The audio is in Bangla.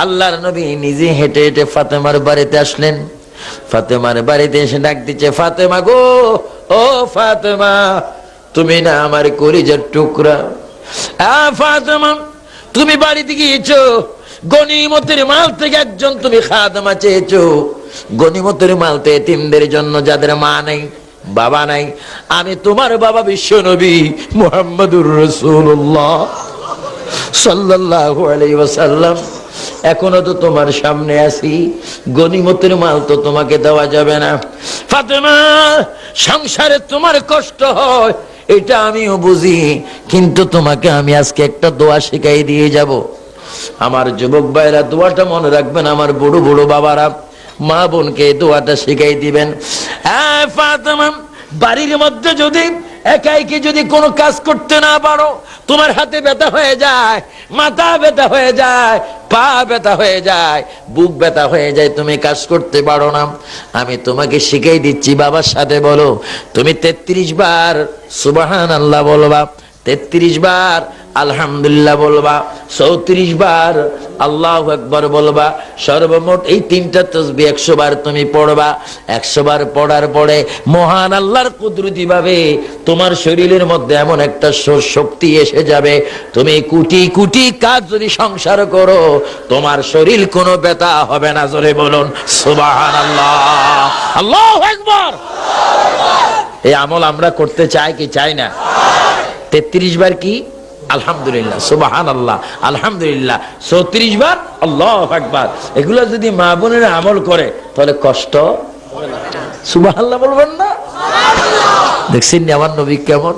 আল্লাহর নবী নিজে হেঁটে হেঁটে ফাতেমার বাড়িতে আসলেন। ফাতেমার বাড়িতে এসে ডাক দিচ্ছে, ফাতেমা গো, ও ফাতেমা, তুমি না আমার কলিজার টুকরা। ফাতেমা, তুমি বাড়িতে গিয়েছো, গনিমতের মাল থেকে একজন তুমি খাদেমা চেয়েছো। গনিমতের মাল তো এতিমদের জন্য, যাদের মা নাই বাবা নাই। আমি তোমার বাবা বিশ্ব নবী মুহাম্মদুর রাসূলুল্লাহ সাল্লাল্লাহু আলাইহি ওয়াসাল্লাম, এখনো তো তোমার সামনে আছি, গনিমতের মাল তো তোমাকে দেওয়া যাবে না। ফাতেমা, সংসারে তোমার কষ্ট হয় এটা আমিও বুঝি, কিন্তু তোমাকে আমি আজকে একটা দোয়া শিখাই দিয়ে যাব। আমার যুবক ভাইরা দোয়াটা মনে রাখবেন, আমার বুড়ো বুড়ো বাবারা মা বোনকে দোয়াটা শিখাই দিবেন। ফাতেমা, বাড়ির মধ্যে যদি একাইকে যদি কোনো কাজ করতে না পারো, তোমার হাতে ব্যথা হয়ে যায়, মাথা ব্যথা হয়ে যায়, পা ব্যথা হয়ে যায়, বুক ব্যথা হয়ে যায়, তুমি কাজ করতে পারো না, আমি তোমাকে শিখাই দিচ্ছি। বাবার সাথে বলো, তুমি 33 বার সুবহানাল্লাহ বলবা, 33 বার আলহামদুলিল্লাহ বলবা, 34 বার আল্লাহু আকবার বলবা। সর্বমোট এই 3টা তাসবিহ 100 বার তুমি পড়বা। 100 বার পড়ার পরে মহান আল্লাহর কুদরতি ভাবে তোমার শরীরের মধ্যে এমন একটা শক্তি এসে যাবে, তুমি কোটি কোটি কাজ যদি সংসার করো, তোমার শরীর কোনো ব্যথা হবে না। জোরে বলুন সুবহানাল্লাহ, আল্লাহু আকবার। এই আমল আমরা করতে চাই কি চাই না? 33 বার কি আলহামদুলিল্লাহ, সুবহানাল্লাহ, আলহামদুলিল্লাহ, 34 বার আল্লাহু আকবার। এগুলো যদি মা বোনেরা আমল করে তাহলে কষ্ট সুবহানাল্লাহ বলবেন না? দেখছেন আমার নবী কেমন?